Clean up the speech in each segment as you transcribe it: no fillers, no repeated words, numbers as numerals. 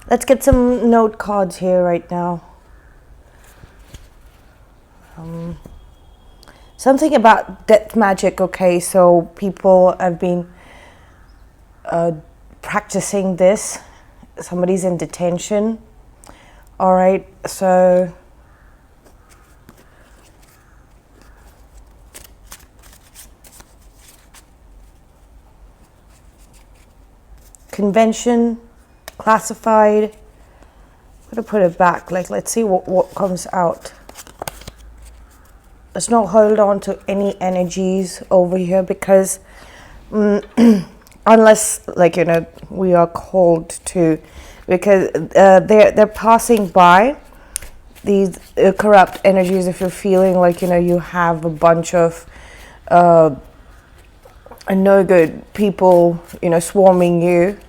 Let's get some note cards here right now. Something about death magic. Okay, so people have been practicing this. Somebody's in detention. All right, so convention, classified. I'm gonna put it back. Like, let's see what comes out. Let's not hold on to any energies over here, because unless, like, you know, we are called to, because they're passing by these corrupt energies. If you're feeling like, you know, you have a bunch of no good people, you know, swarming you,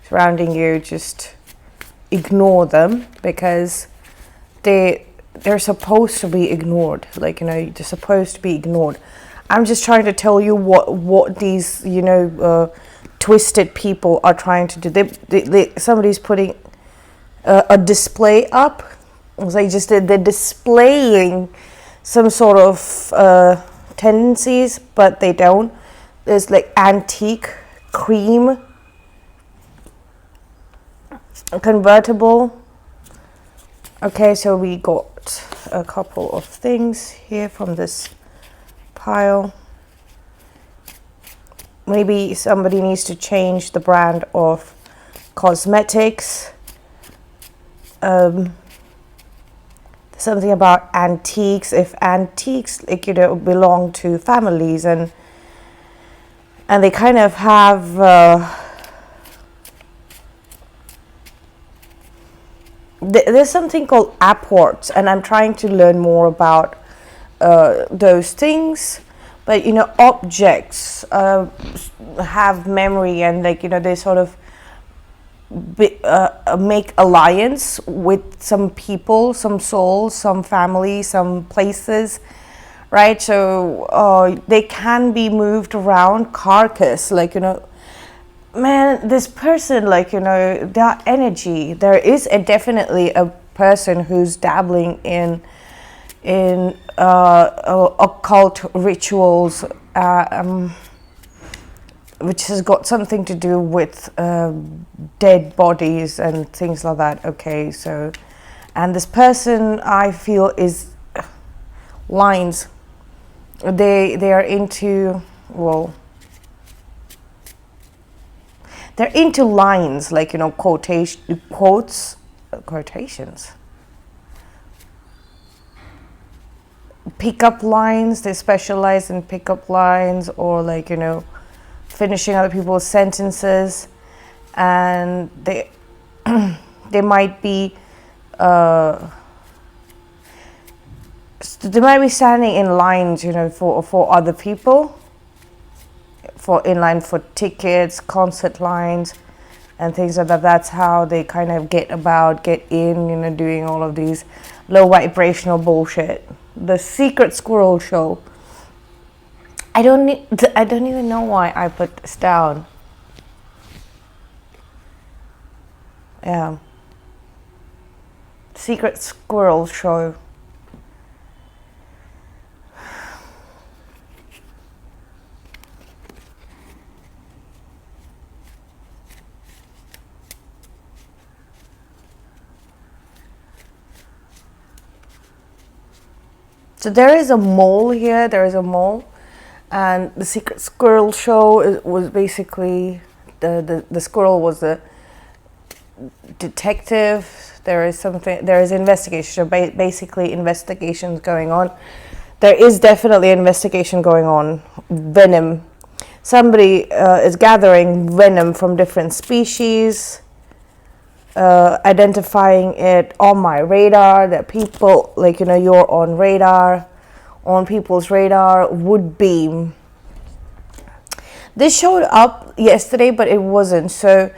surrounding you, just ignore them, because they're supposed to be ignored. Like, you know, they're supposed to be ignored. I'm just trying to tell you what these, you know, twisted people are trying to do. Somebody's putting a display up. They're displaying some sort of tendencies, but they don't. There's like antique, cream, convertible. Okay, so we got a couple of things here from this pile. Maybe somebody needs to change the brand of cosmetics. Something about antiques. If antiques, like, you know, belong to families, and they kind of have there's something called apports, and I'm trying to learn more about those things. But, you know, objects have memory, and, like, you know, they sort of make alliance with some people, some souls, some families, some places, right? So they can be moved around. Carcass, like, you know, man, this person, like, you know, that energy, there is definitely a person who's dabbling in occult rituals, which has got something to do with dead bodies and things like that. Okay, so, and this person, I feel, is lines. They are into, well, they're into lines, like, you know, quotations. Pickup lines. They specialize in pickup lines, or, like, you know, finishing other people's sentences. And they they might be standing in lines, you know, for other people, in line for tickets, concert lines, and things like that. That's how they kind of get in, you know, doing all of these low vibrational bullshit. The Secret Squirrel Show. I don't even know why I put this down. Yeah. Secret Squirrel Show. So there is a mole here. There is a mole, and the Secret Squirrel Show was basically the squirrel was the detective. There is investigation. So basically, investigations going on. There is definitely investigation going on. Venom. Somebody is gathering venom from different species. Identifying it on my radar, that people, like, you know, you're on people's radar. Wood beam. This showed up yesterday, but it wasn't. So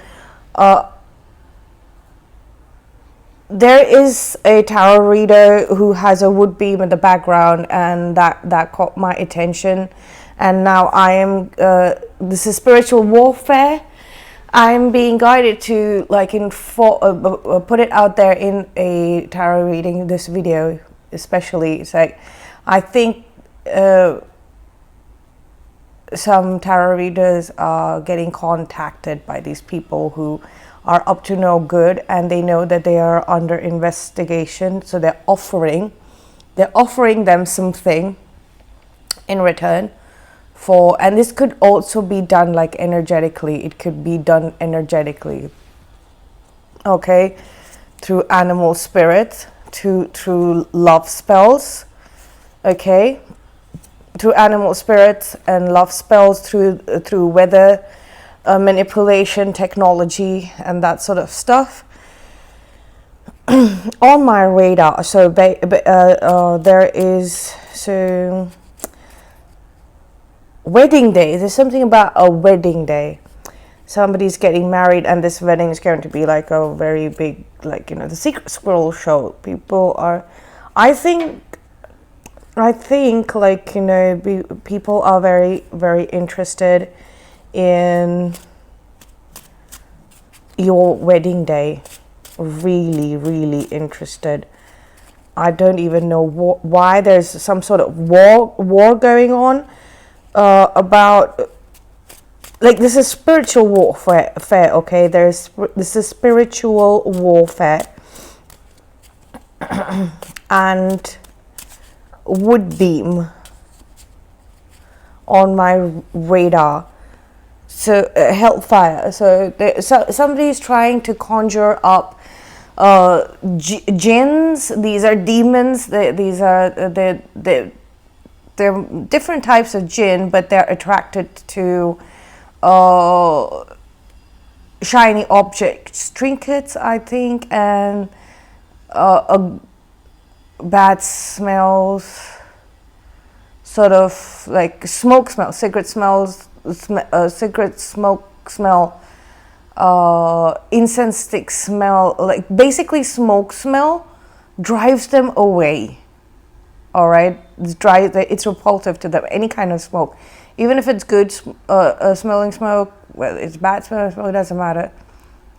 there is a tarot reader who has a wood beam in the background, and that caught my attention. And now I am this is spiritual warfare. I'm being guided to like put it out there in a tarot reading. This video, especially, it's like I think some tarot readers are getting contacted by these people who are up to no good, and they know that they are under investigation. So they're offering them something in return. And this could also be done like energetically. It could be done energetically, okay, through animal spirits, through love spells, okay, through animal spirits and love spells, through weather manipulation technology and that sort of stuff. On my radar, so there is wedding day. There's something about a wedding day. Somebody's getting married, and this wedding is going to be like a very big, like, you know, the Secret Squirrel show. People are, I think like, you know, people are very, very interested in your wedding day. Really, really interested. I don't even know why. There's some sort of war going on. About, like, this is spiritual warfare, okay? This is spiritual warfare. And wood beam on my radar. So hellfire. So somebody's trying to conjure up jinns. These are demons. They're different types of jinn, but they're attracted to shiny objects, trinkets, I think, and bad smells, sort of like smoke smell, cigarette smells, cigarette smoke smell, incense stick smell, like basically smoke smell drives them away. All right, it's repulsive to them. Any kind of smoke, even if it's good smelling smoke, well, it's bad smelling smoke, it doesn't matter.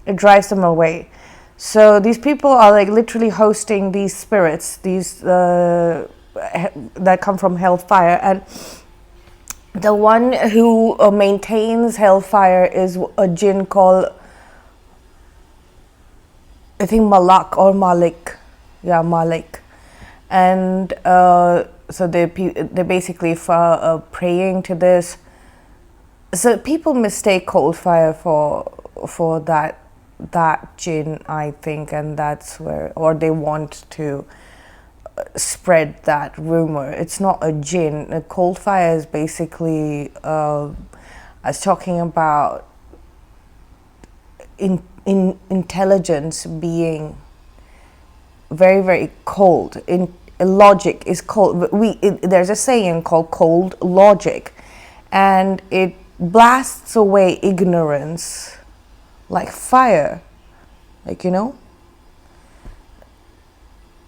It drives them away. So these people are like literally hosting these spirits, these that come from hellfire, and the one who maintains hellfire is a jinn called, I think, Malak or Malik. Yeah, Malik. And so they basically praying to this. So people mistake cold fire for that jinn, I think, and that's where, or they want to spread that rumor. It's not a jinn. A cold fire is basically, I was talking about in intelligence being very, very cold. Logic is cold. There's a saying called cold logic, and it blasts away ignorance like fire, like, you know.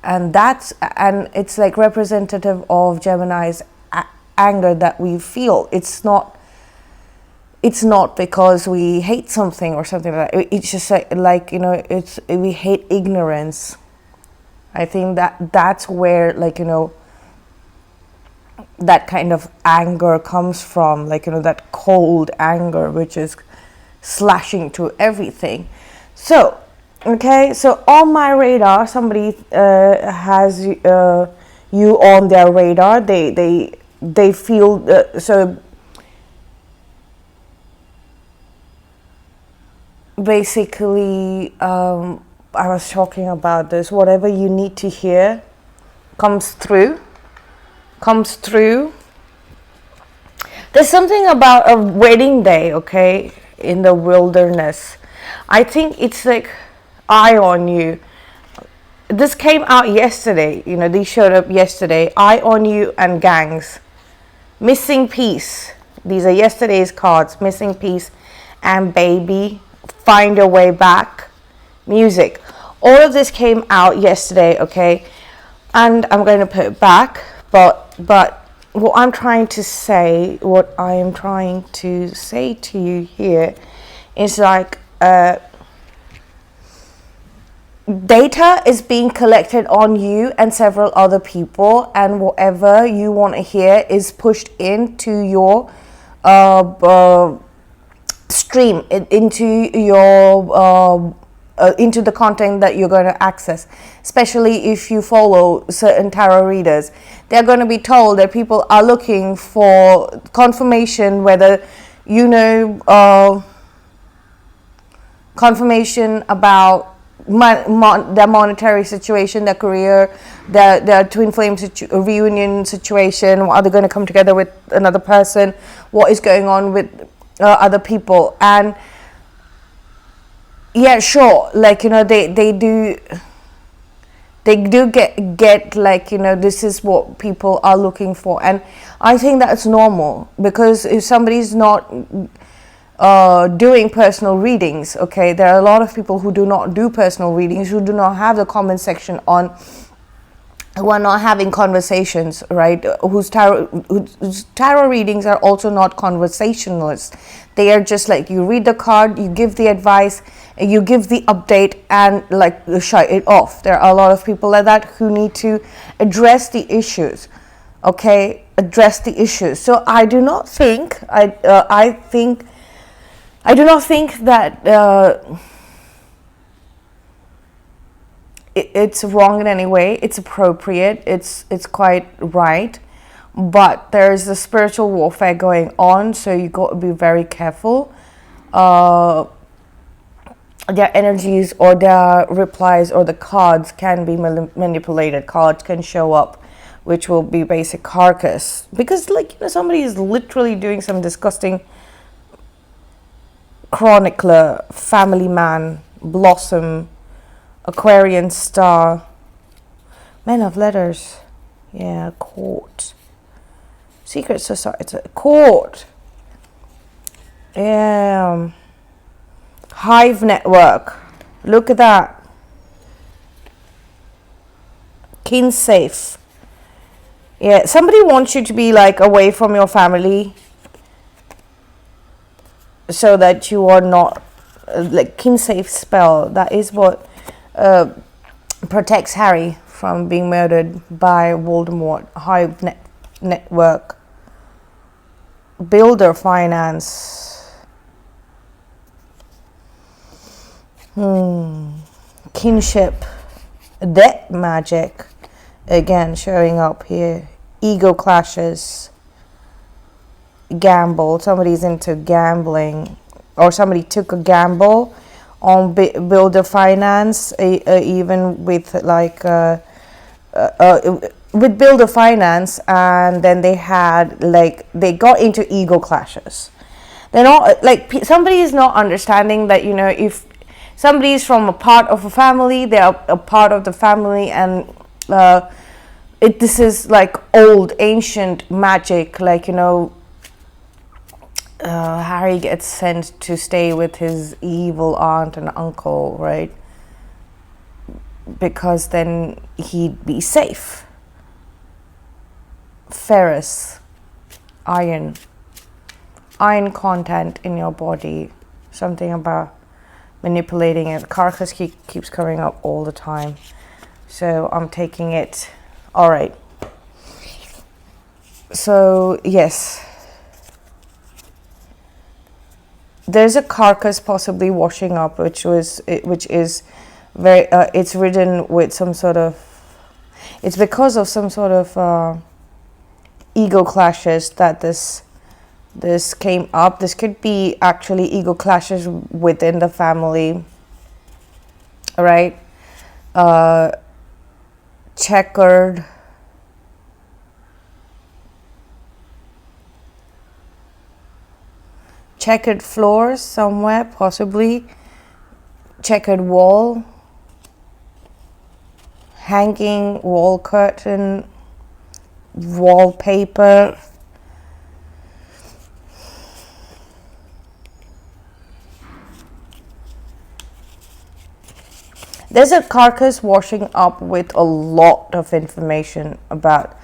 And it's like representative of Gemini's anger that we feel. It's not because we hate something or something like that. It's just like, you know, we hate ignorance. I think that's where, like, you know, that kind of anger comes from, like, you know, that cold anger, which is slashing to everything. So, okay, so on my radar, somebody has you on their radar. They feel so. Basically, I was talking about this. Whatever you need to hear comes through. There's something about a wedding day, okay, in the wilderness. I think it's like eye on you. This came out yesterday, you know, these showed up yesterday. Eye on you and gangs. Missing piece. These are yesterday's cards. Missing piece and baby. Find your way back. Music. All of this came out yesterday, okay? And I'm going to put it back, but what I am trying to say to you here It's like data is being collected on you and several other people, and whatever you want to hear is pushed into your stream, into your into the content that you're going to access. Especially if you follow certain tarot readers, they're going to be told that people are looking for confirmation, whether you know confirmation about their monetary situation, their career, their twin flame reunion situation. Are they going to come together with another person? What is going on with other people? And yeah, sure, like, you know, they do get like, you know, this is what people are looking for. And I think that's normal, because if somebody's not doing personal readings, okay, there are a lot of people who do not do personal readings, who do not have the comment section on, who are not having conversations, right? Whose tarot readings are also not conversationalist. They are just like, you read the card, you give the advice, you give the update, and like shut it off. There are a lot of people like that who need to address the issues, okay? Address the issues. So I do not think, I do not think that it's wrong in any way. It's appropriate. It's quite right. But there is a spiritual warfare going on, so you got to be very careful. Their energies or their replies or the cards can be manipulated. Cards can show up, which will be basic carcass. Because, like, you know, somebody is literally doing some disgusting chronicler, family man, blossom, Aquarian star, men of letters, yeah, court, secret society, court, yeah, Hive network, look at that, kin safe, yeah, somebody wants you to be like away from your family, so that you are not like kin safe spell. That is what protects Harry from being murdered by Voldemort. Hive network, builder finance, kinship, debt magic, again showing up here, ego clashes, gamble. Somebody's into gambling, or somebody took a gamble on builder finance, even with like with builder finance, and then they had like they got into ego clashes. They're not like somebody is not understanding that, you know, if somebody is from a part of a family, they are a part of the family, and this is like old ancient magic, like, you know. Harry gets sent to stay with his evil aunt and uncle, right? Because then he'd be safe. Ferrous, iron content in your body, something about manipulating it. Carcass keeps coming up all the time, so I'm taking it. All right. So yes. There's a carcass possibly washing up, which is very. It's ridden with some sort of. It's because of some sort of ego clashes that this came up. This could be actually ego clashes within the family. All right. Checkered. Checkered floors somewhere, possibly. Checkered wall. Hanging wall curtain. Wallpaper. There's a carcass washing up with a lot of information about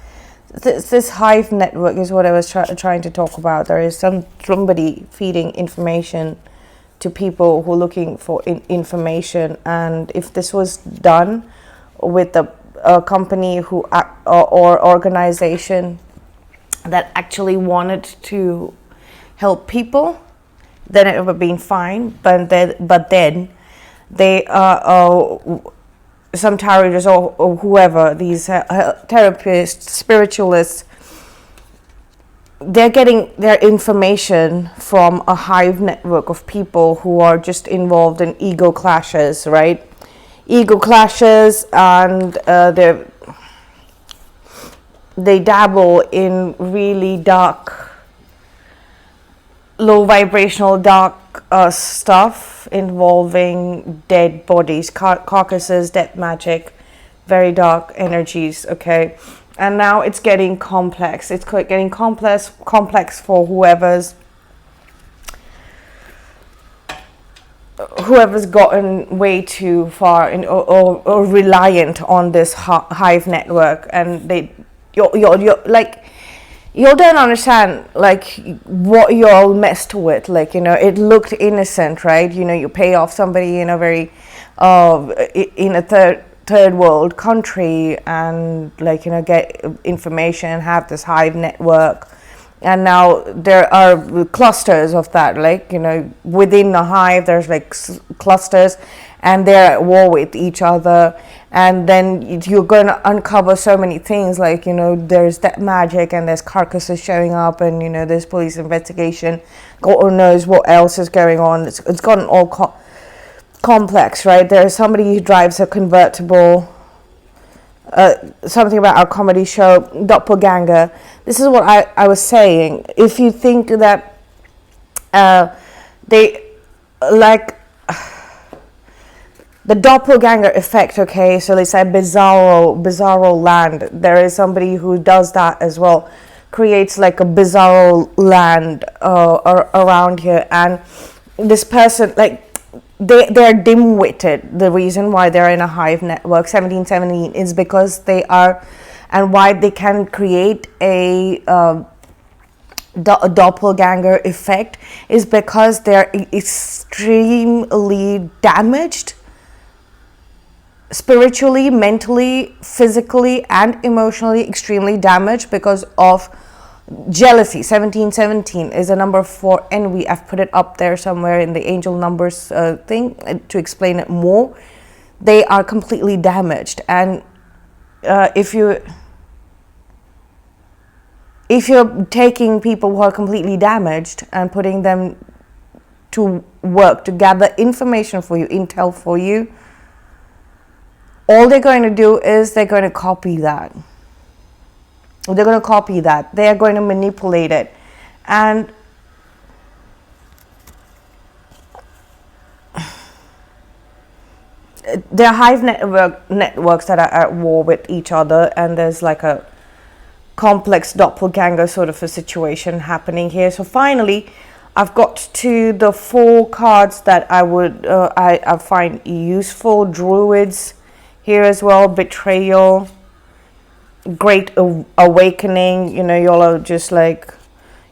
this Hive network is what I was trying to talk about. There is somebody feeding information to people who are looking for information. And if this was done with a company who or organization that actually wanted to help people, then it would have been fine. But then they some tarot readers or whoever, these therapists, spiritualists, they're getting their information from a hive network of people who are just involved in ego clashes, right? Ego clashes, and they dabble in really dark, low vibrational dark stuff involving dead bodies, carcasses, death magic, very dark energies, okay? And now it's getting complex. It's getting complex for whoever's gotten way too far or reliant on this hive network, and you're like, you don't understand like what you're all messed with. Like, you know, it looked innocent, right? You know, you pay off somebody in a very in a third world country, and like, you know, get information, have this hive network, and now there are clusters of that. Like, you know, within the hive there's like clusters, and they're at war with each other. And then you're going to uncover so many things, like, you know, there's that magic, and there's carcasses showing up, and, you know, there's police investigation. God knows what else is going on. It's gotten all complex, right? There's somebody who drives a convertible. Something about our comedy show, Doppelganger. This is what I was saying. If you think that they like the doppelganger effect, okay, so they say bizarro land. There is somebody who does that as well, creates like a bizarro land around here. And this person, like, they're dim-witted. The reason why they're in a hive network 1717 is because they are, and why they can create a doppelganger effect is because they're extremely damaged spiritually, mentally, physically, and emotionally, extremely damaged because of jealousy. 1717 is a number for envy. I've put it up there somewhere in the angel numbers thing to explain it more. They are completely damaged, and if you're taking people who are completely damaged and putting them to work to gather information for you, intel for you, all they're going to do is they're going to copy that. They're going to copy that. They are going to manipulate it. And there are hive networks that are at war with each other, and there's like a complex doppelganger sort of a situation happening here. So finally, I've got to the 4 cards that I find useful. Druids here as well. Betrayal. Great awakening. You know, y'all are just like,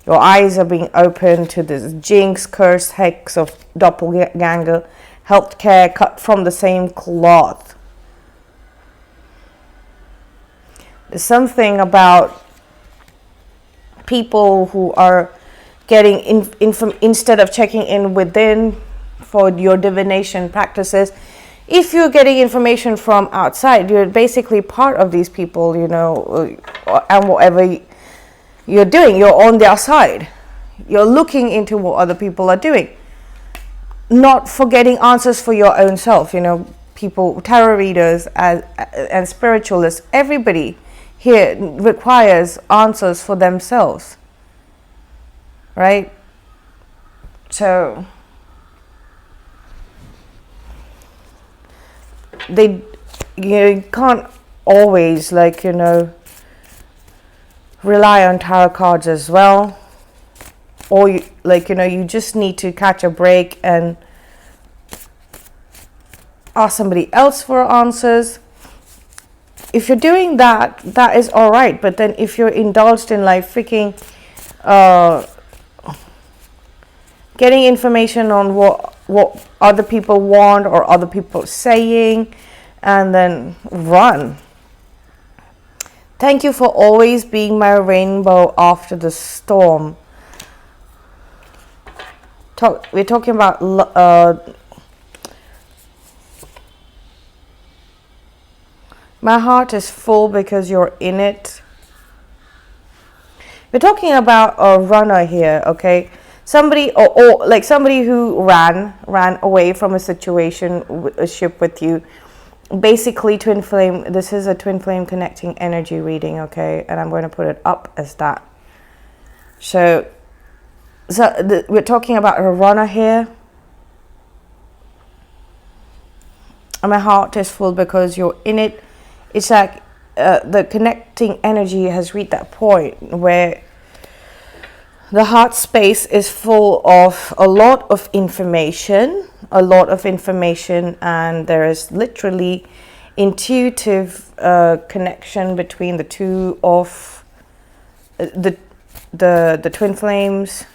your eyes are being opened to this jinx, curse, hex of doppelganger. Healthcare, cut from the same cloth. There's something about people who are getting instead of checking in within for your divination practices. If you're getting information from outside, you're basically part of these people, you know, and whatever you're doing, you're on their side. You're looking into what other people are doing, not for getting answers for your own self. You know, people, tarot readers and spiritualists, everybody here requires answers for themselves, right? So you can't always, like, you know, rely on tarot cards as well, or you, like, you know, you just need to catch a break and ask somebody else for answers. If you're doing that, that is all right. But then if you're indulged in like freaking getting information on what what other people want or other people saying, and then run. Thank you for always being my rainbow after the storm. We're talking about my heart is full because you're in it. We're talking about a runner here, okay? Somebody or like somebody who ran away from a situation, a ship with you. Basically, twin flame. This is a twin flame connecting energy reading, okay? And I'm going to put it up as that. So we're talking about a runner here. And my heart is full because you're in it. It's like the connecting energy has reached that point where the heart space is full of a lot of information, and there is literally intuitive connection between the two of the twin flames.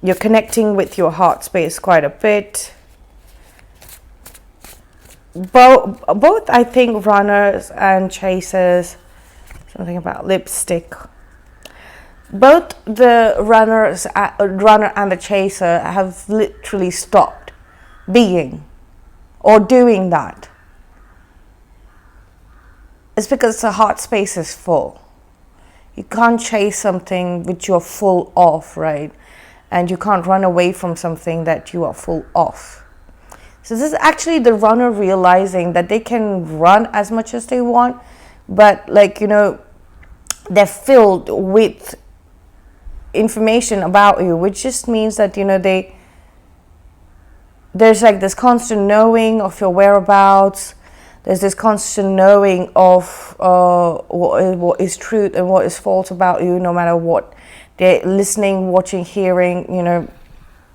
You're connecting with your heart space quite a bit. Both I think runners and chasers, something about lipstick. Both the runner and the chaser have literally stopped being or doing that. It's because the heart space is full. You can't chase something which you're full of, right? And you can't run away from something that you are full of. So this is actually the runner realizing that they can run as much as they want, but like, you know, they're filled with information about you, which just means that, you know, there's like this constant knowing of your whereabouts. There's this constant knowing of what is truth and what is false about you, no matter what they're listening, watching, hearing, you know,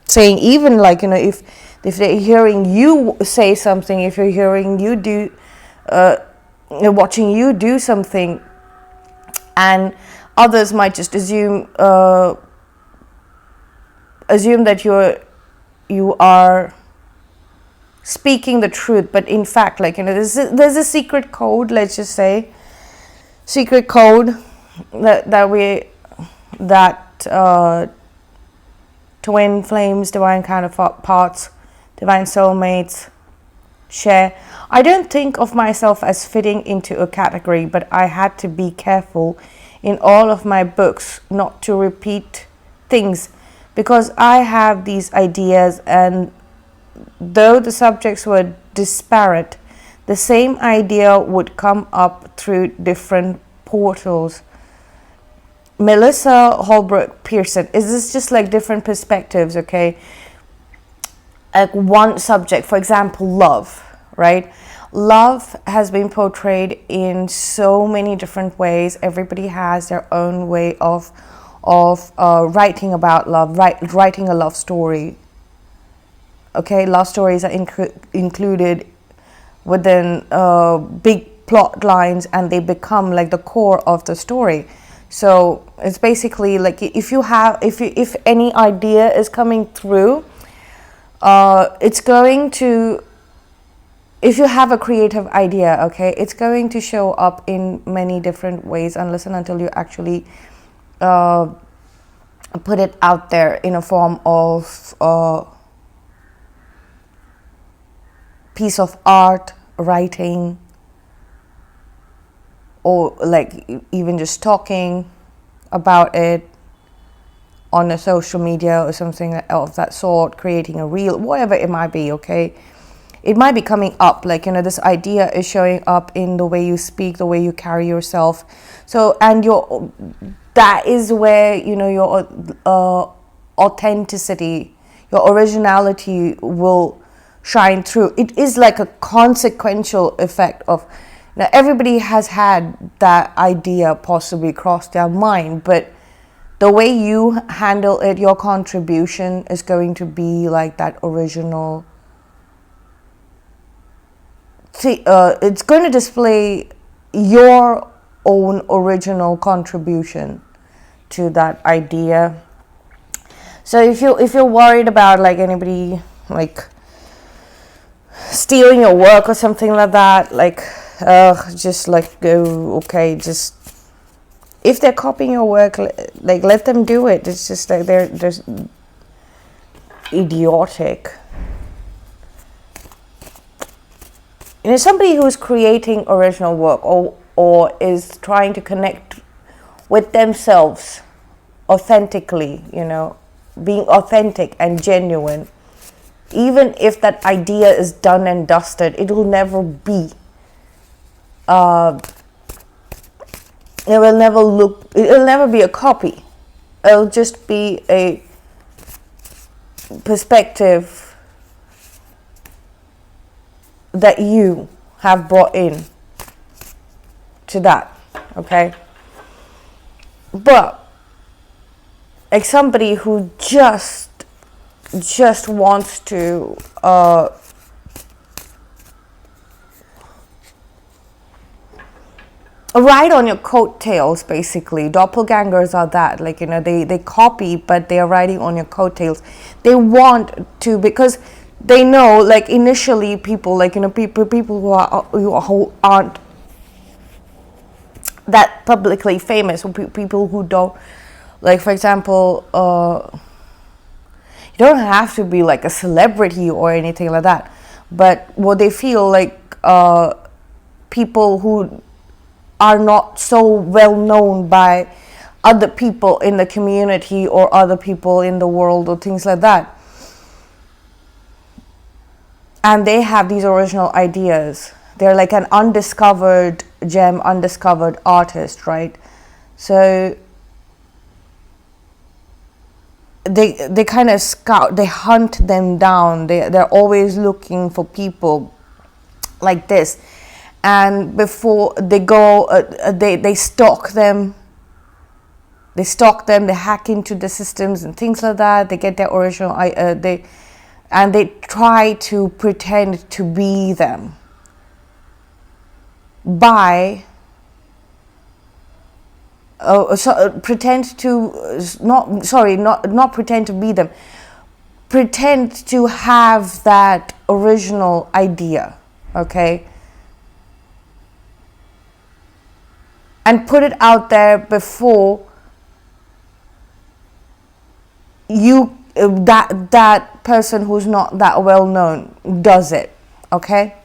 saying. Even like, you know, if they're hearing you say something, if you're hearing you do, watching you do something, and others might just assume that you are speaking the truth, but in fact, like, you know, there's a secret code. Let's just say secret code that twin flames, divine counterparts, divine soulmates share. I don't think of myself as fitting into a category, but I had to be careful in all of my books not to repeat things, because I have these ideas, and though the subjects were disparate, the same idea would come up through different portals. Melissa Holbrook Pearson, is this just like different perspectives, okay? Like one subject, for example, love, right? Love has been portrayed in so many different ways. Everybody has their own way of writing about love, writing a love story. Okay, love stories are included within big plot lines, and they become like the core of the story. So it's basically like if any idea is coming through, it's going to, if you have a creative idea, okay, it's going to show up in many different ways, unless and until you actually put it out there in a form of piece of art, writing, or like even just talking about it on a social media or something of that sort, creating a reel, whatever it might be, okay? It might be coming up, like, you know, this idea is showing up in the way you speak, the way you carry yourself. So, and that is where, you know, your authenticity, your originality will shine through. It is like a consequential effect of, now everybody has had that idea possibly cross their mind, but the way you handle it, your contribution is going to be like that original. It's going to display your own original contribution to that idea. So if you're worried about like anybody like stealing your work or something like that, like just like go, okay, just if they're copying your work, like let them do it. It's just like they're just idiotic. You know, somebody who's creating original work or is trying to connect with themselves authentically, you know, being authentic and genuine, even if that idea is done and dusted, it will never be it will never be a copy. It'll just be a perspective that you have brought in to that, okay? But like somebody who just wants to ride on your coattails, basically. Doppelgangers are that, like, you know, they copy, but they are riding on your coattails. They want to, because they know, like, initially people, like, you know, people who aren't that publicly famous, or people who don't, like, for example, you don't have to be like a celebrity or anything like that, but what they feel like, people who are not so well known by other people in the community or other people in the world or things like that, and they have these original ideas. They're like an undiscovered gem, undiscovered artist, right? So they kind of scout, they hunt them down. They're always looking for people like this, and before they go, they stalk them. They hack into the systems and things like that. They get their original, they try to pretend to be them by pretend to not pretend to be them, pretend to have that original idea, okay, and put it out there before you, that person who's not that well known does it, okay?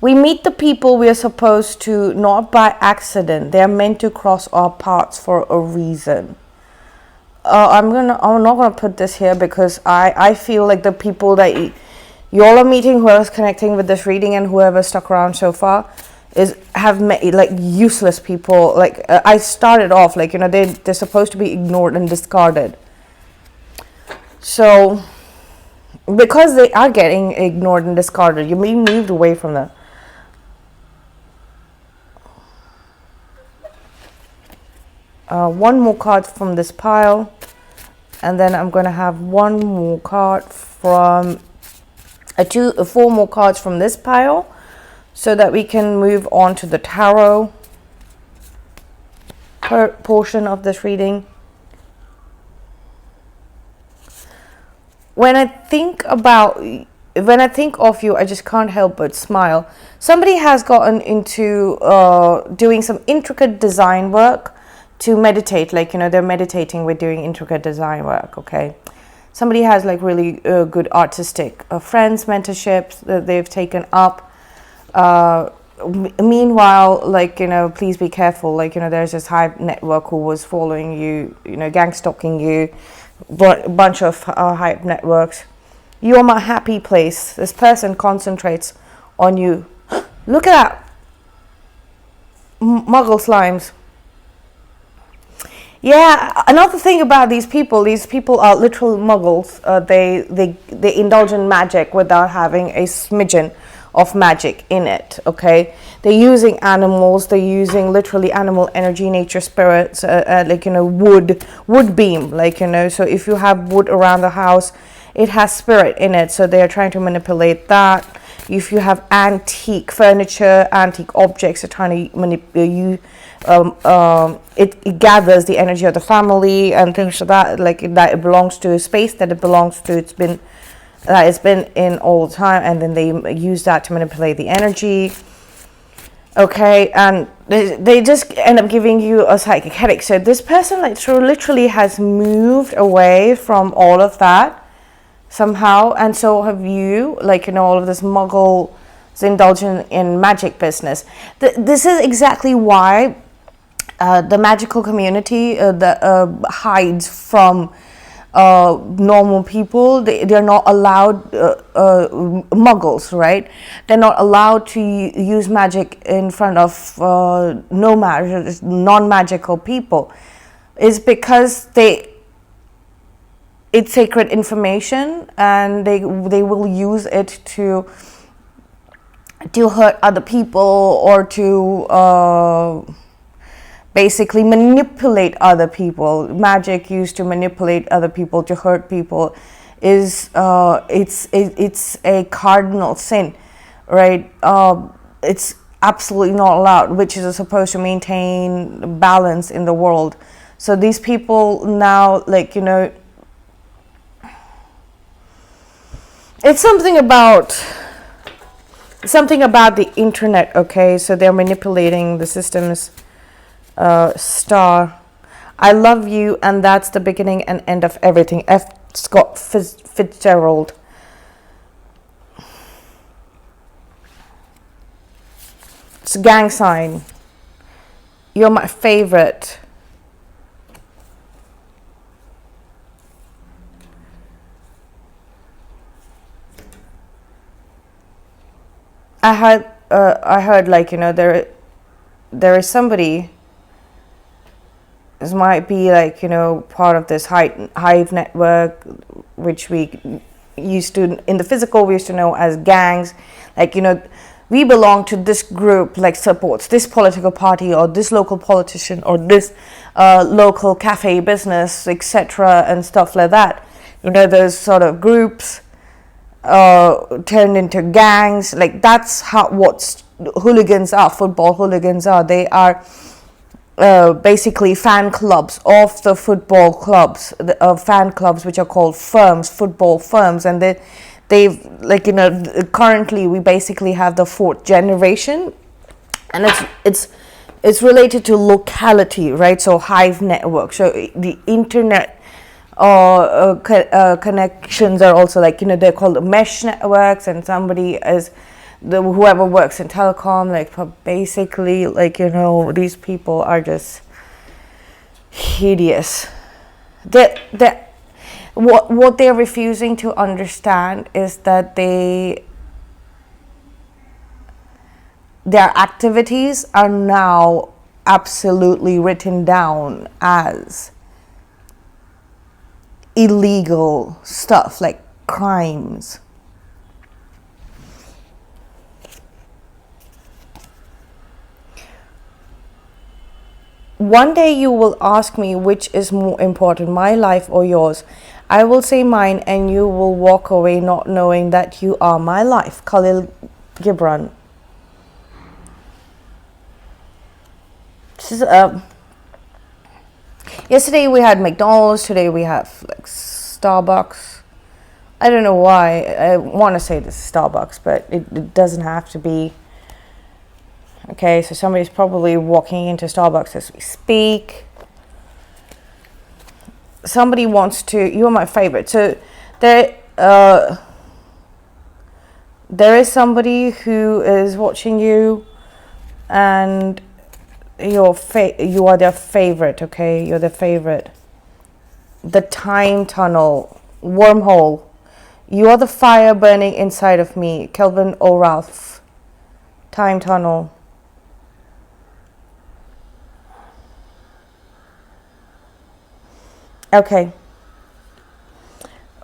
We meet the people we are supposed to, not by accident. They are meant to cross our paths for a reason. I'm not gonna put this here because I feel like the people that you all are meeting, whoever's connecting with this reading and whoever stuck around so far, have met like useless people. Like I started off, like, you know, they're supposed to be ignored and discarded. So because they are getting ignored and discarded, you're being moved away from them. One more card from this pile, and then I'm going to have one more card from four more cards from this pile, so that we can move on to the tarot portion of this reading. When I think of you, I just can't help but smile. Somebody has gotten into doing some intricate design work to meditate, like, you know, they're meditating with doing intricate design work, okay? Somebody has like really good artistic friends, mentorships that they've taken up. Meanwhile, like, you know, please be careful, like, you know, there's this Hive network who was following you, you know, gang stalking you, but a bunch of Hive networks. You're my happy place. This person concentrates on you. Look at that. Muggle slimes. Yeah, another thing about these people are literal muggles. They indulge in magic without having a smidgen of magic in it, okay? They're using animals, they're using literally animal energy, nature spirits, like, you know, wood beam, like, you know, so if you have wood around the house, it has spirit in it, so they're trying to manipulate that. if you have antique furniture, antique objects, are trying to manipulate you. It gathers the energy of the family and things like that, like that it belongs to a space that it belongs to. It's been in all the time, and then they use that to manipulate the energy. Okay, and they just end up giving you a psychic headache. So this person like literally has moved away from all of that somehow, and so have you, like, you know, all of this muggles indulging in magic business. This is exactly why the magical community hides from normal people. They're not allowed, muggles, right? They're not allowed to use magic in front of non-magical people. It's because it's sacred information, and they will use it to hurt other people, or to basically manipulate other people. Magic used to manipulate other people, to hurt people, is it's a cardinal sin, right? It's absolutely not allowed. Witches are supposed to maintain balance in the world. So these people now, like, you know, it's something about the internet. Okay, so they're manipulating the systems. Star, I love you, and that's the beginning and end of everything. F. Scott Fitzgerald. It's a gang sign. You're my favorite. I heard, like, you know, there is somebody. This might be, like, you know, part of this Hive network, which we used to, in the physical, we used to know as gangs. Like, you know, we belong to this group, like, supports this political party, or this local politician, or this local cafe business, etc., and stuff like that. You know, those sort of groups turned into gangs. Like, that's what hooligans are. Football hooligans are. They are basically fan clubs of the football clubs, fan clubs which are called firms, football firms, and they've, like, you know, currently we basically have the 4th generation, and it's related to locality, right? So Hive network, so the internet connections are also, like, you know, they're called mesh networks, and somebody is whoever works in telecom, like, basically, like, you know, these people are just hideous. What they're refusing to understand is that their activities are now absolutely written down as illegal stuff, like crimes. One day you will ask me which is more important, my life or yours. I will say mine, and you will walk away not knowing that you are my life. Khalil Gibran. This is, yesterday we had McDonald's, today we have, like, Starbucks. I don't know why I want to say this is Starbucks, but it doesn't have to be. Okay, so somebody's probably walking into Starbucks as we speak. Somebody wants to. You're my favorite. So there is somebody who is watching you, and you are their favorite. Okay, you're their favorite. The time tunnel, wormhole. You are the fire burning inside of me. Kelvin O'Ralph. Time tunnel. Okay.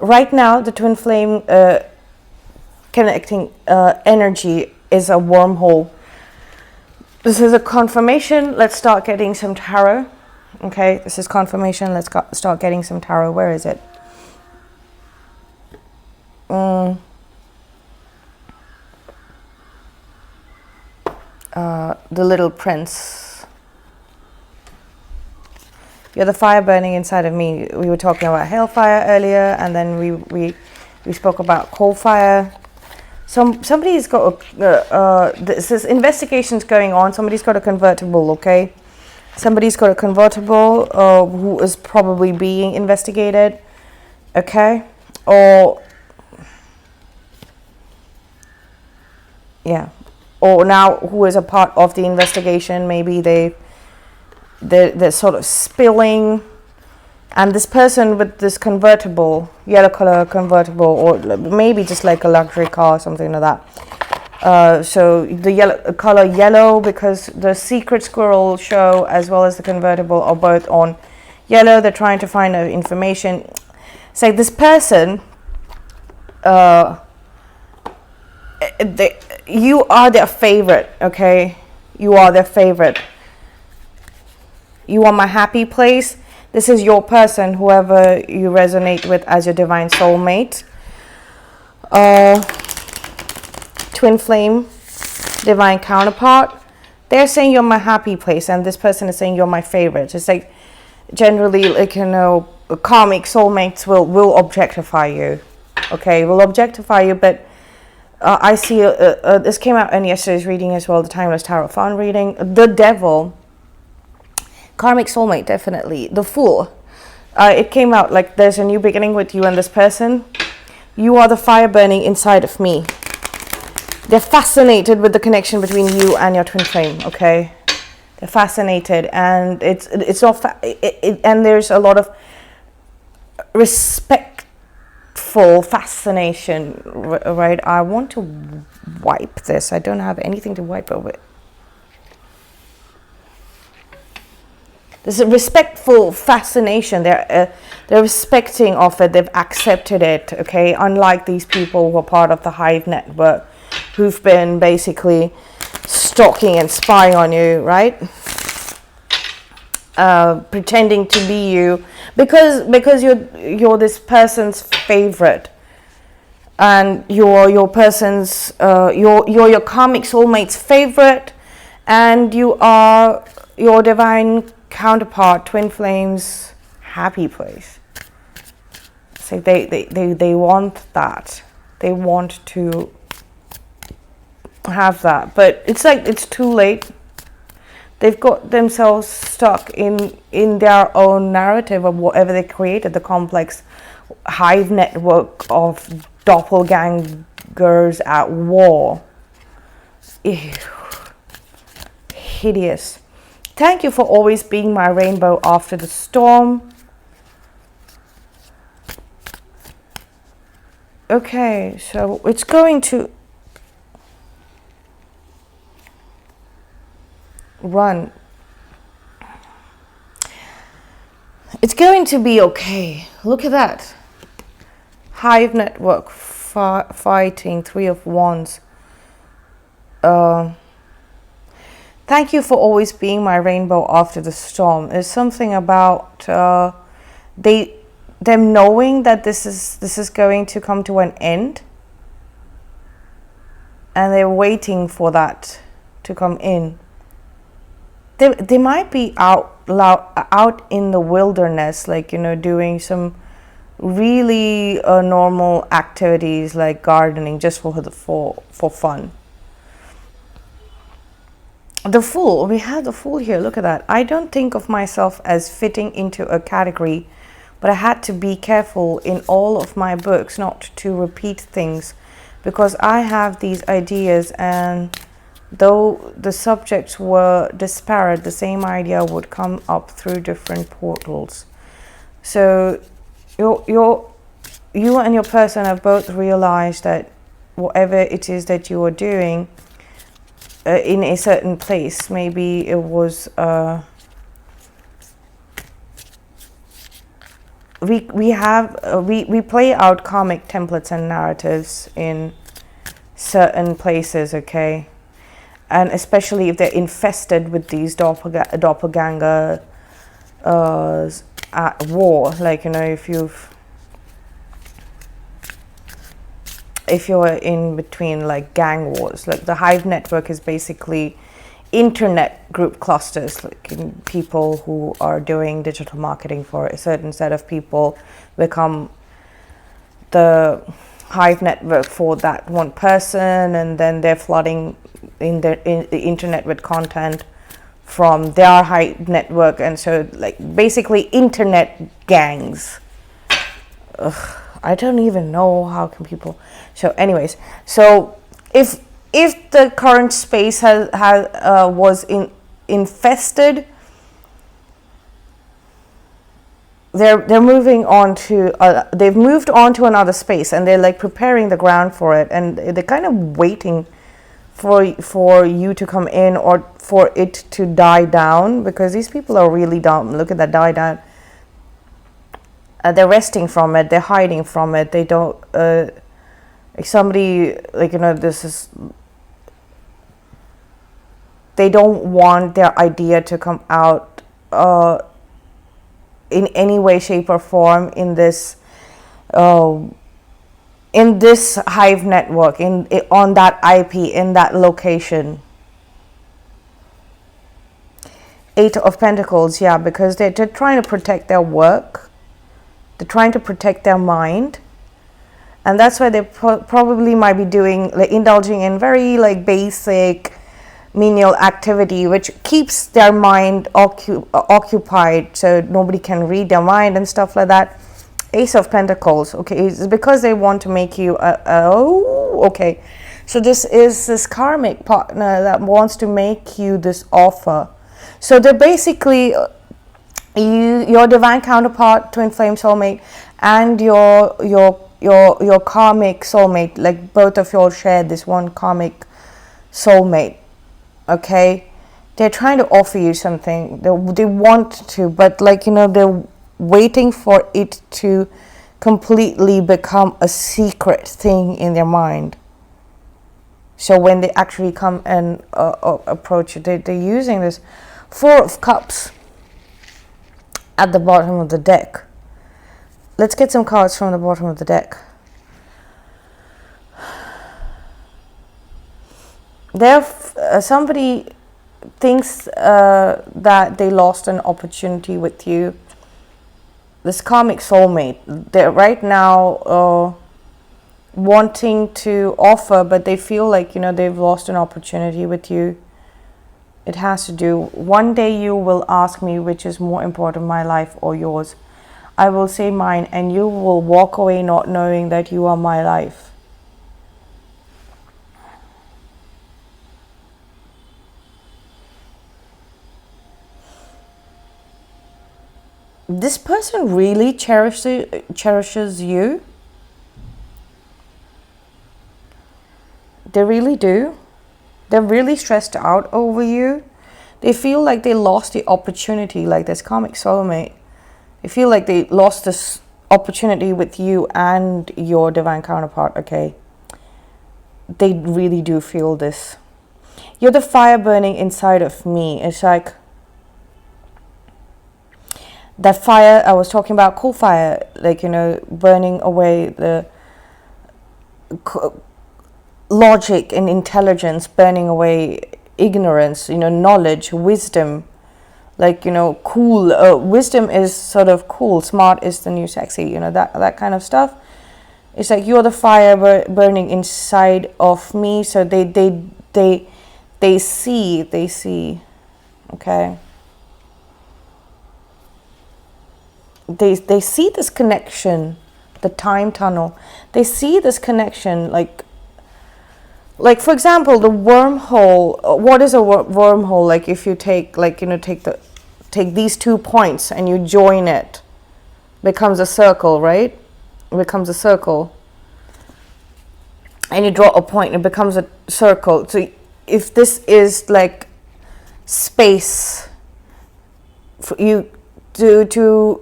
Right now, the twin flame connecting energy is a wormhole. This is a confirmation. Let's start getting some tarot. Okay, this is confirmation. Let's start getting some tarot. Where is it? the little prince. You're the fire burning inside of me. We were talking about hellfire earlier, and then we spoke about coal fire. Somebody's got this investigation's going on. Somebody's got a convertible, okay? Somebody's got a convertible who is probably being investigated, okay? Or yeah, or now who is a part of the investigation. Maybe they're sort of spilling, and this person with this convertible, yellow color convertible, or maybe just like a luxury car or something like that. So the color yellow, because the secret squirrel show as well as the convertible are both on yellow. They're trying to find out information. It's like this person, you are their favorite, okay? You are their favorite. You are my happy place. This is your person, whoever you resonate with as your divine soulmate. Twin flame, divine counterpart. They're saying you're my happy place, and this person is saying you're my favorite. It's like generally, like, you know, karmic soulmates will objectify you. Okay, will objectify you, but I see this came out in yesterday's reading as well, the Timeless Tarot Found reading. The devil, karmic soulmate, definitely. The fool. It came out like there's a new beginning with you and this person. You are the fire burning inside of me. They're fascinated with the connection between you and your twin flame, okay? They're fascinated, and it's not and there's a lot of respectful fascination, right? I want to wipe this. I don't have anything to wipe over it. There's a respectful fascination. They're respecting of it. They've accepted it, okay? Unlike these people who are part of the Hive network, who've been basically stalking and spying on you, right? Pretending to be you because you're this person's favorite, and you're your person's you're your karmic soulmate's favorite, and you are your divine counterpart, twin flames, happy place. So they want that. They want to have that, but it's like it's too late. They've got themselves stuck in their own narrative of whatever they created, the complex Hive network of doppelgangers at war. Ew. Hideous. Thank you for always being my rainbow after the storm. Okay, so it's going to run. It's going to be okay. Look at that. Hive network fighting, 3 of Wands. Thank you for always being my rainbow after the storm. There's something about them knowing that this is going to come to an end, and they're waiting for that to come in. They might be out in the wilderness, like, you know, doing some really normal activities like gardening, just for fun. The Fool, we have the Fool here. Look at that. I don't think of myself as fitting into a category, but I had to be careful in all of my books not to repeat things, because I have these ideas, and though the subjects were disparate, the same idea would come up through different portals. So you and your person have both realized that whatever it is that you are doing in a certain place, maybe it was we play out karmic templates and narratives in certain places, okay? And especially if they're infested with these doppelganger at war, like, you know, if you're in between like gang wars, like the Hive network is basically internet group clusters, like people who are doing digital marketing for a certain set of people become the Hive network for that one person, and then they're flooding in the internet with content from their Hive network, and so like basically internet gangs. I don't even know how can people. So anyways, so if the current space was infested, they're moving on to they've moved on to another space, and they're like preparing the ground for it, and they're kind of waiting for you to come in or for it to die down, because these people are really dumb. Look at that, die down. They're resting from it, they're hiding from it, they don't like somebody, like, you know, this is, they don't want their idea to come out in any way, shape or form in this Hive network, on that IP, in that location. Eight of Pentacles, yeah, because they're trying to protect their work, they're trying to protect their mind, and that's why they probably might be doing, like, indulging in very like basic menial activity, which keeps their mind occupied, so nobody can read their mind and stuff like that. Ace of Pentacles, okay, it's because they want to make you okay, so this is this karmic partner that wants to make you this offer. So they're basically your divine counterpart, twin flame soulmate, and your karmic soulmate, like both of you all share this one karmic soulmate. Okay, they're trying to offer you something, they want to, but like, you know, they're waiting for it to completely become a secret thing in their mind. So when they actually come and approach it, they're using this Four of Cups at the bottom of the deck. Let's get some cards from the bottom of the deck. Somebody thinks that they lost an opportunity with you. This karmic soulmate, they're right now wanting to offer, but they feel like, you know, they've lost an opportunity with you. It has to do, one day you will ask me which is more important, my life or yours. I will say mine, and you will walk away not knowing that you are my life. This person really cherishes you. They really do. They're really stressed out over you. They feel like they lost the opportunity, like this karmic soulmate. They feel like they lost this opportunity with you and your divine counterpart, okay? They really do feel this. You're the fire burning inside of me. It's like that fire I was talking about, cool fire, like, you know, burning away the logic and intelligence, burning away ignorance, you know, knowledge, wisdom, like, you know, cool. Wisdom is sort of cool, smart is the new sexy, you know, that kind of stuff. It's like you're the fire burning inside of me. So they see, okay. They see this connection, the time tunnel. They see this connection, like for example, the wormhole. What is a wormhole? Like if you take, like, you know, take these 2 points and you join it, becomes a circle, right? It becomes a circle. And you draw a point, it becomes a circle. So if this is like space for you to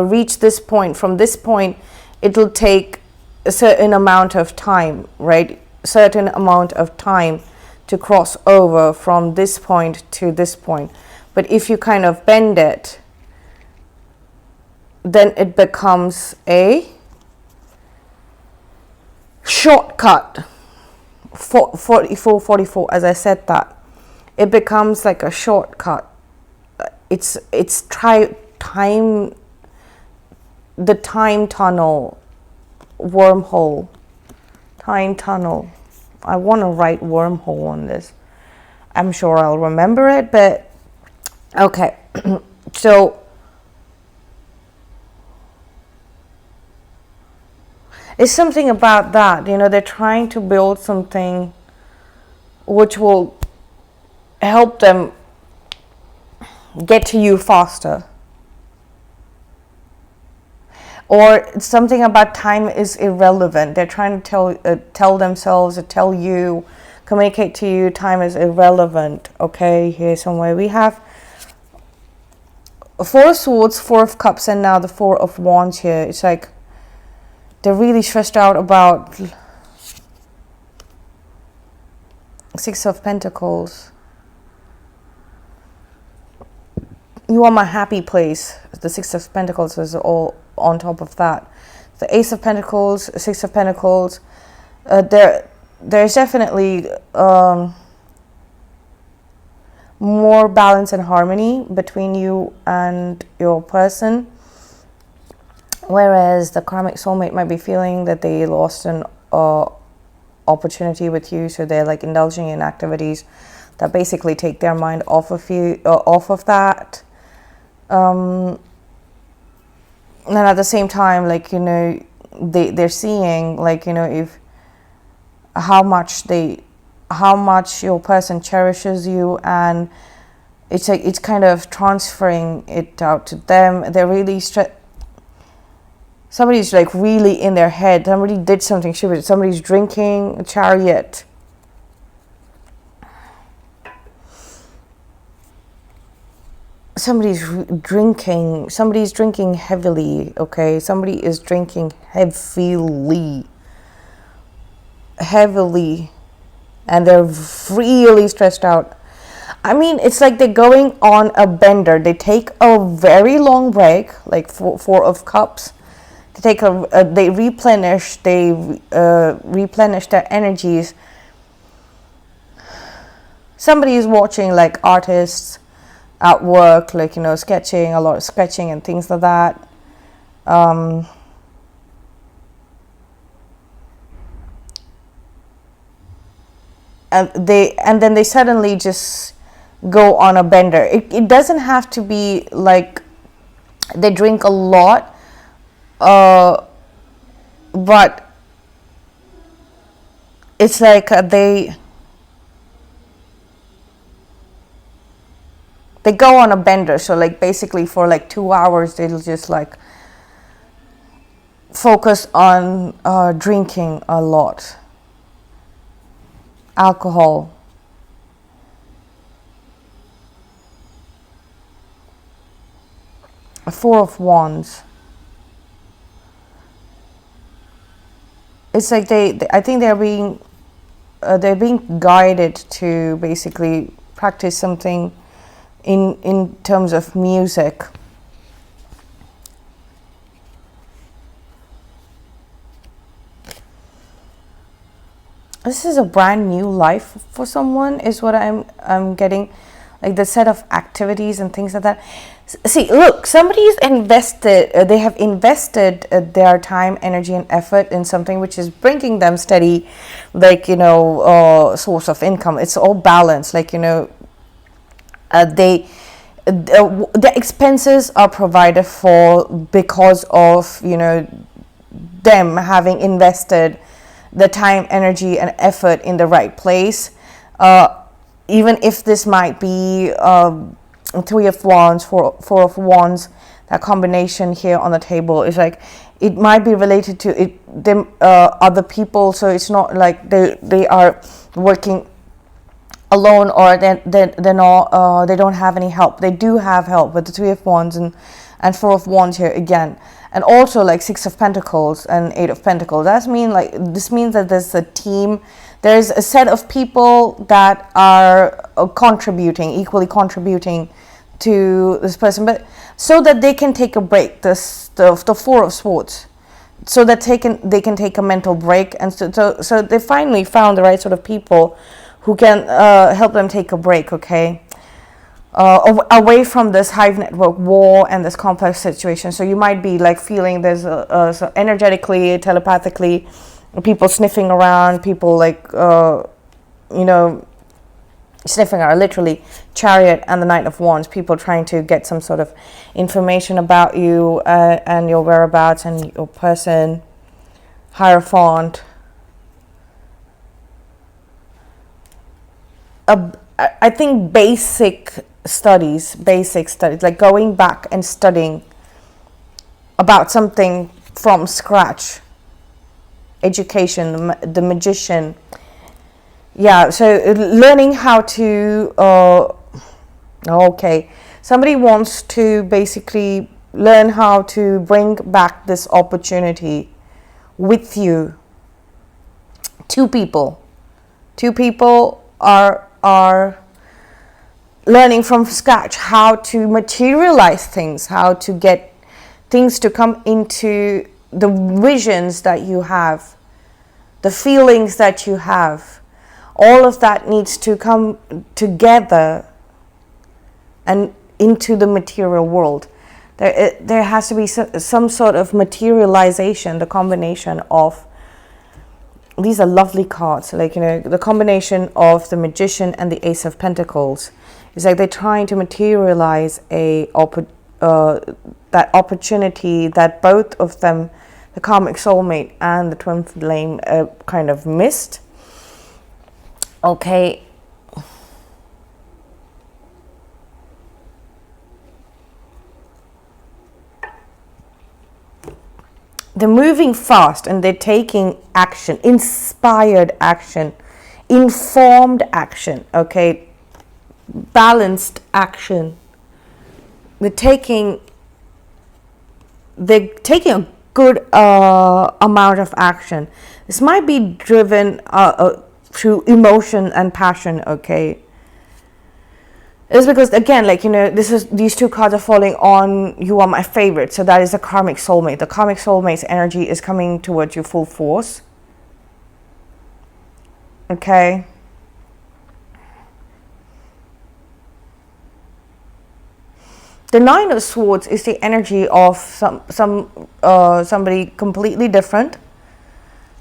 reach this point, from this point it'll take a certain amount of time, right? Certain amount of time to cross over from this point to this point. But if you kind of bend it, then it becomes a shortcut. 44, as I said that. it becomes like a shortcut. It's time, the time tunnel, wormhole, time tunnel. I want to write wormhole on this. I'm sure I'll remember it, but okay. So it's something about that, you know, they're trying to build something which will help them get to you faster. Or something about time is irrelevant. They're trying to tell themselves, or tell you, communicate to you, time is irrelevant. Okay, here somewhere we have Four of Swords, Four of Cups, and now the Four of Wands here. It's like they're really stressed out about Six of Pentacles. You are my happy place. The Six of Pentacles is all on top of that. The Ace of Pentacles, Six of Pentacles. There's definitely more balance and harmony between you and your person. Whereas the Karmic Soulmate might be feeling that they lost an opportunity with you, so they're like indulging in activities that basically take their mind off of you, off of that. And at the same time, like, you know, they're seeing, like, you know, if how much your person cherishes you, and it's like it's kind of transferring it out to them. They're really somebody's like really in their head. Somebody did something stupid. Somebody's drinking, a Chariot. Somebody's drinking heavily, okay? Somebody is drinking heavily, and they're really stressed out. I mean, it's like they're going on a bender. They take a very long break, like Four of Cups. They replenish their energies. Somebody is watching, like, artists at work, like, you know, sketching, a lot of sketching and things like that. And then they suddenly just go on a bender. It doesn't have to be like they drink a lot, but it's like they go on a bender. So like basically for like 2 hours they'll just like focus on drinking a lot, alcohol. A Four of Wands. It's like I think they're being guided to basically practice something in terms of music. This is a brand new life for someone, is what I'm getting, like the set of activities and things like that. See, look, somebody's invested, they have invested their time, energy, and effort in something which is bringing them steady, like, you know, source of income. It's all balanced, like, you know, the expenses are provided for because of, you know, them having invested the time, energy, and effort in the right place. Even if this might be Three of Wands, Four of Wands, that combination here on the table is like, it might be related to them, other people. So it's not like they are working alone, or they're not, they don't have any help. They do have help with the Three of Wands and Four of Wands here again. And also like Six of Pentacles and Eight of Pentacles. This means that there's a team. There's a set of people that are equally contributing to this person, but so that they can take a break. The Four of Swords, so that they can take a mental break, and so they finally found the right sort of people who can help them take a break, okay? Away from this hive network war and this complex situation. So you might be like feeling there's so energetically, telepathically, people sniffing around, people like sniffing around, literally Chariot and the Knight of Wands, people trying to get some sort of information about you and your whereabouts and your person. Hierophant. I think basic studies, like going back and studying about something from scratch. Education, the magician. Yeah, so learning how to, okay. Somebody wants to basically learn how to bring back this opportunity with you. Two people are learning from scratch how to materialize things, how to get things to come into the visions that you have, the feelings that you have. All of that needs to come together and into the material world. There has to be some sort of materialization, the combination of, these are lovely cards, like, the combination of the Magician and the Ace of Pentacles. It's like they're trying to materialize that opportunity that both of them, the Karmic Soulmate and the Twinflame, kind of missed. Okay. They're moving fast and they're taking action, inspired action, informed action, okay, balanced action. They're taking a good amount of action. This might be driven through emotion and passion, okay. It's because, again, like, these two cards are falling on You Are My Favorite. So that is a Karmic Soulmate. The Karmic Soulmate's energy is coming towards you full force. Okay. The Nine of Swords is the energy of somebody completely different.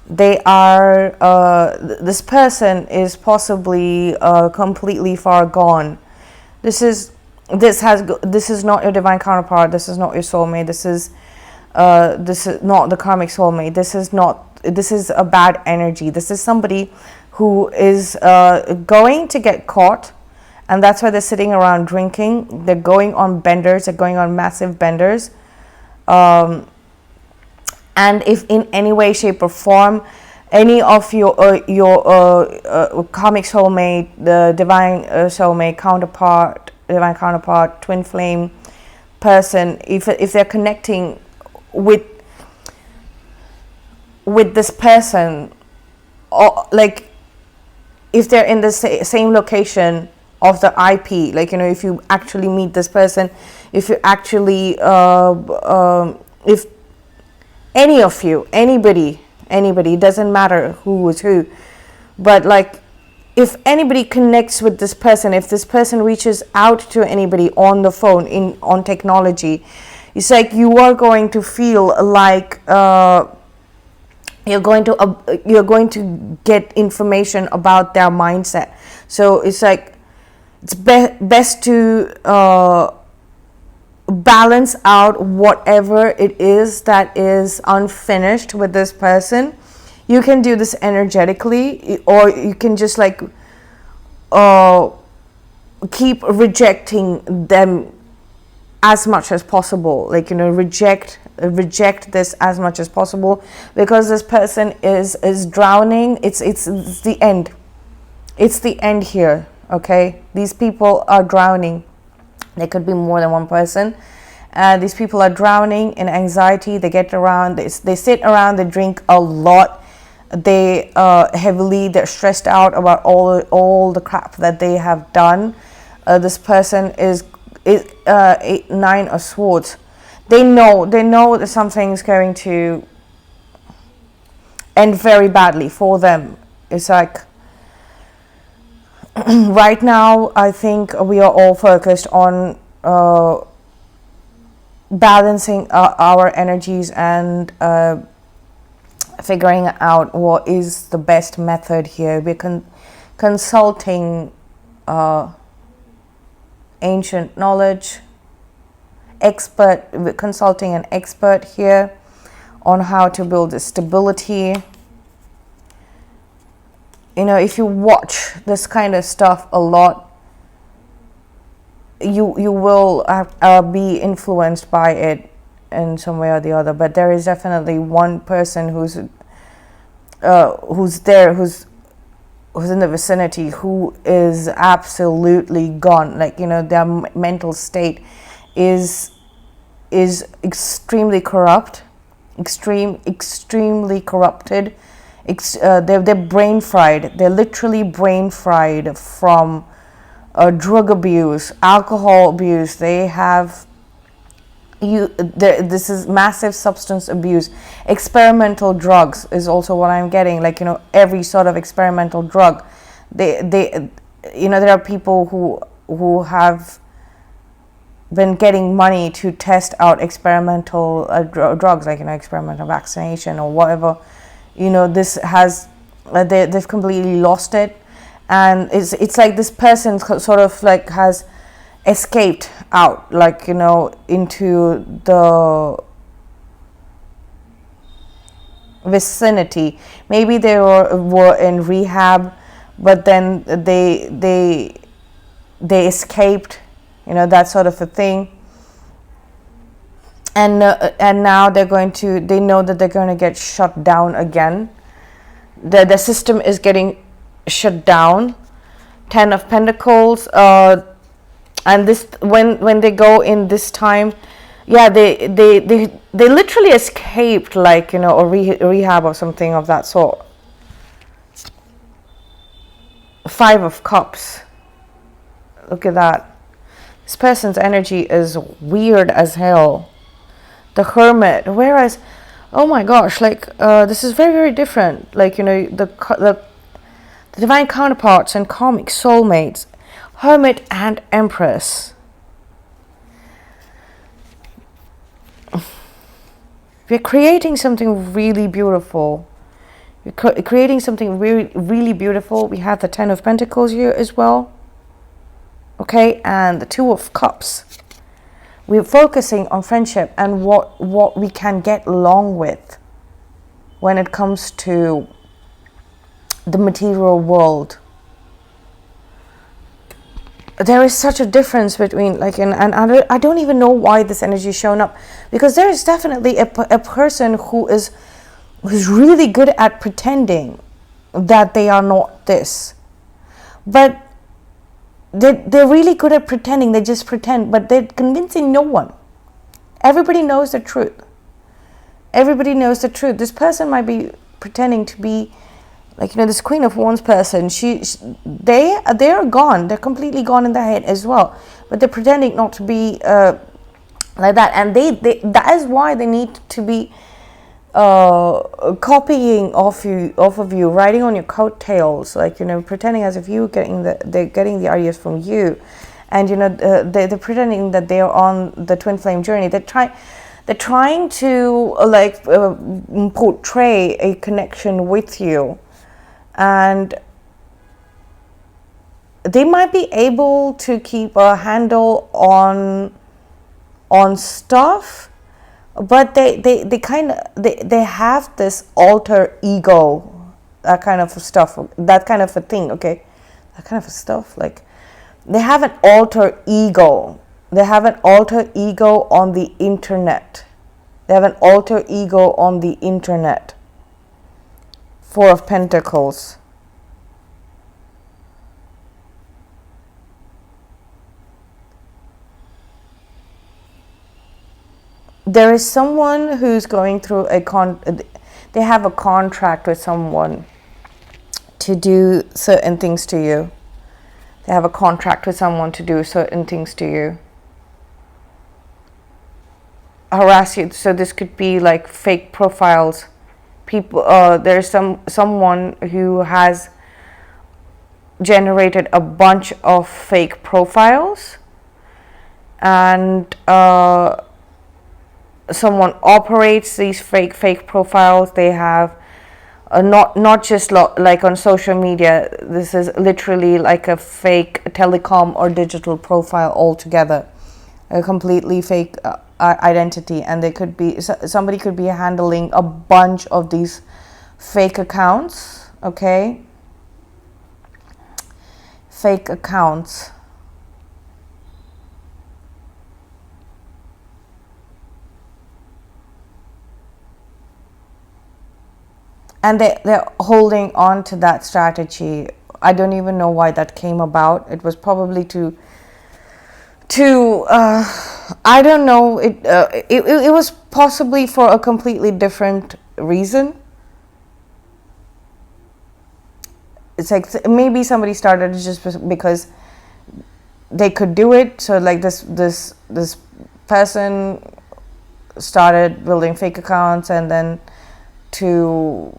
They are, this person is possibly completely far gone. This is not your divine counterpart. This is not your soulmate. This is not the Karmic Soulmate. This is a bad energy. This is somebody who is going to get caught, and that's why they're sitting around drinking. They're going on benders. They're going on massive benders. And if in any way, shape, or form, any of your Karmic Soulmate, the Divine Soulmate, Divine Counterpart, Twin Flame person, if they're connecting with this person, or like if they're in the same location of the IP, like, if you actually meet this person, if you actually if any of you, anybody, it doesn't matter who is who, but like, if anybody connects with this person, if this person reaches out to anybody on the phone, on technology, it's like you are going to feel like you're going to get information about their mindset. So it's like it's best to balance out whatever it is that is unfinished with this person. You can do this energetically, or you can just like keep rejecting them as much as possible, like, reject this as much as possible, because this person is drowning. It's the end. It's the end here. Okay, these people are drowning. There could be more than one person. These people are drowning in anxiety. They get around, they sit around, they drink a lot. They're stressed out about all the crap that they have done. This person is 9 of Swords. They know that something's going to end very badly for them. It's like Right now, I think we are all focused on balancing our energies and figuring out what is the best method here. We're consulting ancient knowledge, we're consulting an expert here on how to build the stability. You know, if you watch this kind of stuff a lot, you will be influenced by it in some way or the other. But there is definitely one person who's there, who's in the vicinity, who is absolutely gone. Like, you know, their mental state is extremely corrupt, extremely corrupted. They're brain fried. They're literally brain fried from drug abuse, alcohol abuse. They have this is massive substance abuse. Experimental drugs is also what I'm getting. Like, you know, every sort of experimental drug. They you know, there are people who have been getting money to test out experimental drugs, like, you know, experimental vaccination or whatever. You know, this has they've completely lost it, and it's like this person sort of like has escaped out, like, you know, into the vicinity. Maybe they were in rehab, but then they escaped, you know, that sort of a thing. And now they know that they're going to get shut down again. The system is getting shut down. 10 of Pentacles, and this when they go in this time, yeah, they literally escaped, like, you know, or rehab or something of that sort. 5 of Cups. Look at that. This person's energy is weird as hell. The Hermit, whereas, oh my gosh, like, this is very, very different. Like, you know, the divine counterparts and karmic soulmates, Hermit and Empress. We're creating something really beautiful. We're creating something really, really beautiful. We have the 10 of Pentacles here as well. Okay, and the 2 of Cups. We're focusing on friendship and what we can get along with when it comes to the material world. There is such a difference between, like, and I don't even know why this energy is showing up, because there is definitely a person who's really good at pretending that they are not this, but they're really good at pretending. They just pretend, but they're convincing no one. Everybody knows the truth. Everybody knows the truth. This person might be pretending to be, like, you know, this Queen of Wands person. They are gone. They're completely gone in the head as well. But they're pretending not to be like that, and that is why they need to be copying off of you, riding on your coattails, like, you know, pretending as if they're getting the ideas from you, and, you know, they're pretending that they are on the twin flame journey. They're trying to portray a connection with you, and they might be able to keep a handle on stuff. But they have this alter ego, that kind of stuff, that kind of a thing, okay? That kind of stuff, like, they have an alter ego. They have an alter ego on the internet. They have an alter ego on the internet. 4 of Pentacles. There is someone who's going through they have a contract with someone to do certain things to you. They have a contract with someone to do certain things to you. Harass you. So this could be like fake profiles. People, there's someone who has generated a bunch of fake profiles, and someone operates these fake profiles. They have not just like on social media. This is literally like a fake telecom or digital profile altogether, a completely fake identity. And they could be, somebody could be handling a bunch of these fake accounts. Okay, fake accounts. And they're holding on to that strategy. I don't even know why that came about. It was probably to I don't know. It was possibly for a completely different reason. It's like maybe somebody started just because they could do it. So like this person started building fake accounts, and then to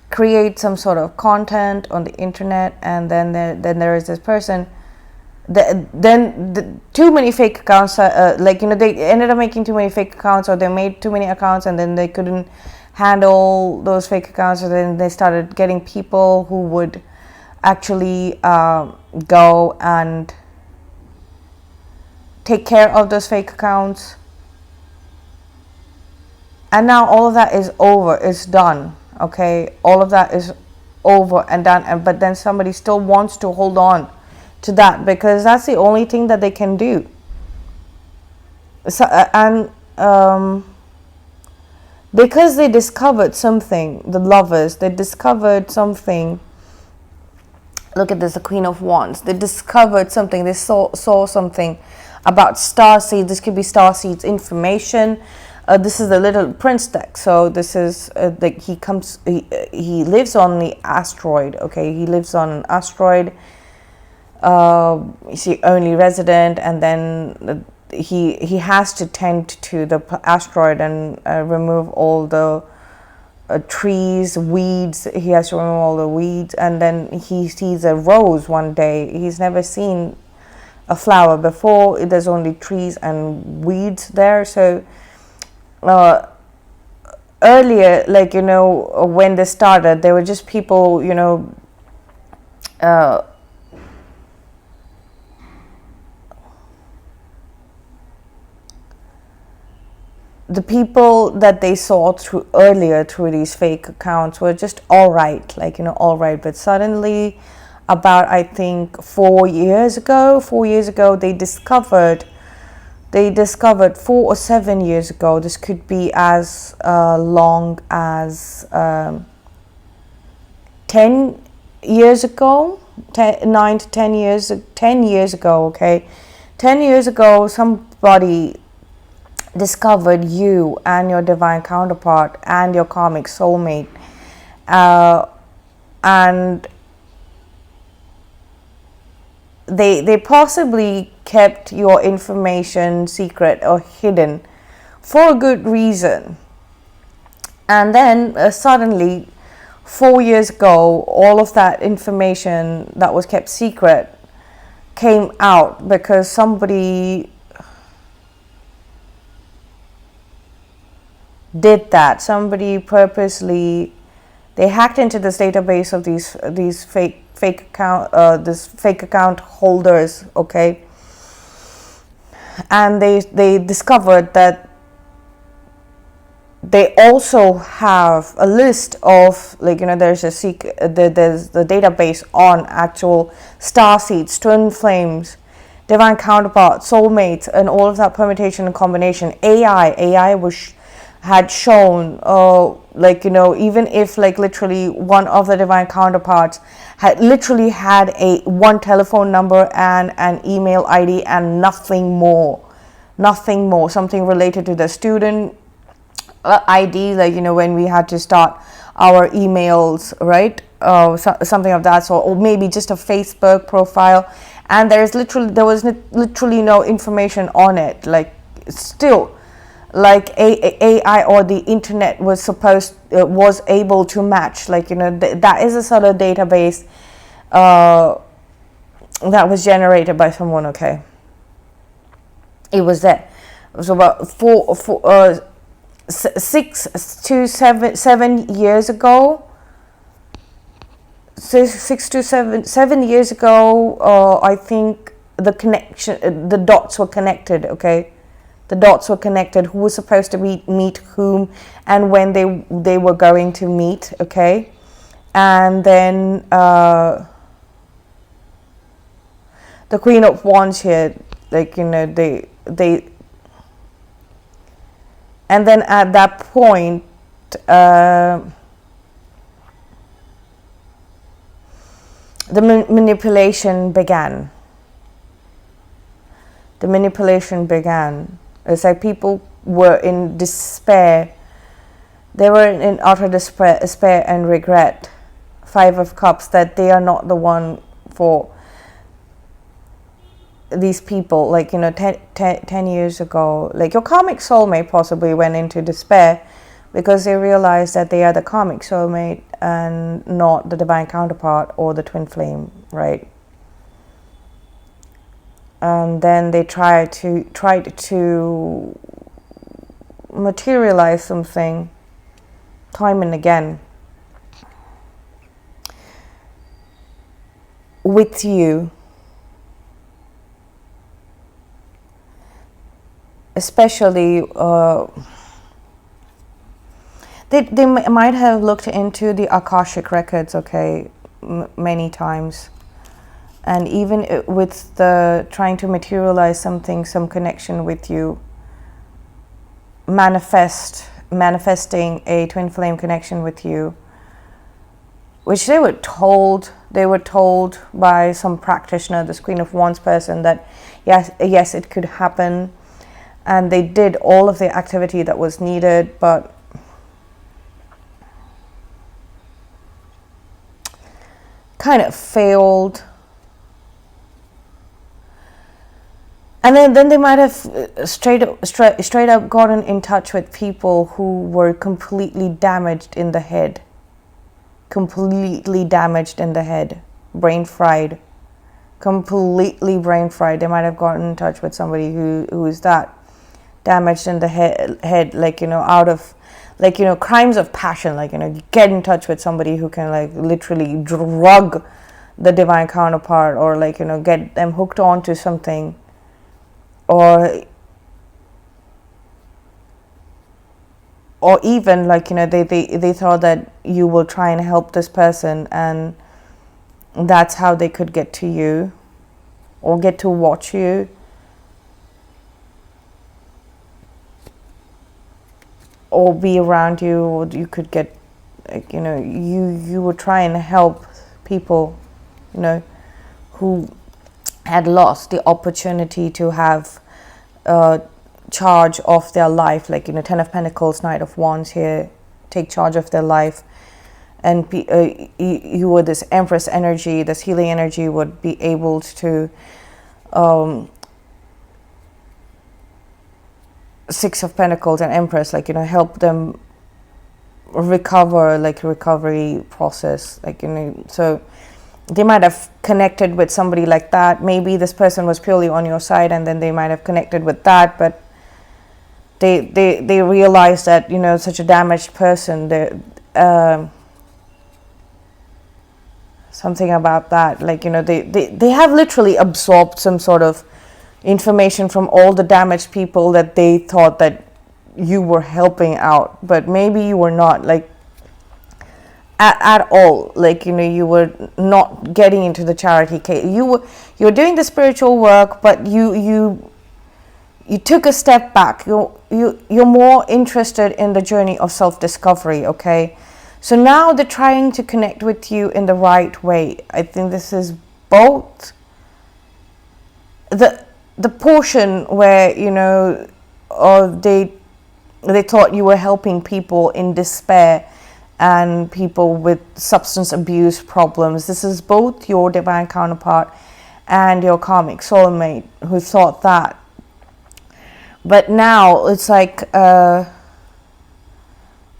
create some sort of content on the internet. And then there is this person. Then too many fake accounts. They ended up making too many fake accounts, or they made too many accounts, and then they couldn't handle those fake accounts. So then they started getting people who would actually go and take care of those fake accounts. And now all of that is over. It's done. Okay, all of that is over and done. But then somebody still wants to hold on to that because that's the only thing that they can do. So, because they discovered something, the lovers, they discovered something. Look at this, the Queen of Wands. They discovered something. They saw something about starseeds. This could be starseeds information. This is the Little Prince deck. So this is like he lives on the asteroid. Okay, he lives on an asteroid. He's the only resident, and then he has to tend to the asteroid and remove all the trees, weeds. He has to remove all the weeds, and then he sees a rose one day. He's never seen a flower before. There's only trees and weeds there. So earlier, when they started, they were just people, the people that they saw through these fake accounts were just all right, all right. But suddenly, about I think 4 years ago, they discovered 4 or 7 years ago. This could be as long as 10 years ago, 9 to 10 years, 10 years ago. Okay, 10 years ago, somebody discovered you and your divine counterpart and your karmic soulmate, and they possibly kept your information secret or hidden for a good reason. And then suddenly 4 years ago, all of that information that was kept secret came out because somebody did that. Somebody purposely, they hacked into this database of these fake account holders. Okay, and they discovered that they also have a list of there's the database on actual starseeds, twin flames, divine counterpart, soulmates, and all of that permutation and combination. AI had shown, even if literally one of the divine counterparts had literally had one telephone number and an email ID and nothing more, something related to the student ID, when we had to start our emails, right? Something of that sort, or maybe just a Facebook profile, and there was literally no information on it. Still, like AI or the internet was was able to match, like, you know, that is a sort of database that was generated by someone. Okay, it was there. It was about 7 years ago. 7 years ago, I think the connection, the dots were connected. Okay, the dots were connected. Who was supposed to meet whom, and when they were going to meet. Okay, and then the Queen of Wands here, like, you know, they and then at that point, the manipulation began. The manipulation began. It's like people were in despair. They were in utter despair and regret. 5 of Cups, that they are not the one for these people. Like, you know, 10 years ago, like, your karmic soulmate possibly went into despair because they realized that they are the karmic soulmate and not the divine counterpart or the twin flame, right? And then they tried to materialize something time and again with you, especially they might have looked into the Akashic records, okay, many times, and even with the trying to materialize something, some connection with you, manifesting a twin flame connection with you, which they were told by some practitioner, this Queen of Wands person, that yes, it could happen. And they did all of the activity that was needed, but kind of failed. And then they might have straight up gotten in touch with people who were completely damaged in the head. Brain fried. Completely brain fried. They might have gotten in touch with somebody who is that damaged in the head, like, you know, out of, like, you know, crimes of passion, like, you know, get in touch with somebody who can, like, literally drug the divine counterpart, or, like, you know, get them hooked on to something, or even, like, you know, they thought that you will try and help this person, and that's how they could get to you or get to watch you. Or be around you, or you could get, like, you know, you would try and help people, you know, who had lost the opportunity to have charge of their life, like, you know, 10 of Pentacles, Knight of Wands here, take charge of their life, and you were this Empress energy, this healing energy, would be able to 6 of Pentacles and Empress, like, you know, help them recover, like, recovery process, like, you know. So they might have connected with somebody like that. Maybe this person was purely on your side, and then they might have connected with that, but they realized that, you know, such a damaged person, something about that, like, you know, they have literally absorbed some sort of information from all the damaged people that they thought that you were helping out, but maybe you were not, like, at all, like, you know, you were not getting into the charity case. You were doing the spiritual work, but you took a step back. You're more interested in the journey of self-discovery. Okay, so now they're trying to connect with you in the right way. I think this is both the portion where, you know, they thought you were helping people in despair and people with substance abuse problems. This is both your divine counterpart and your karmic soulmate who thought that. But now it's like they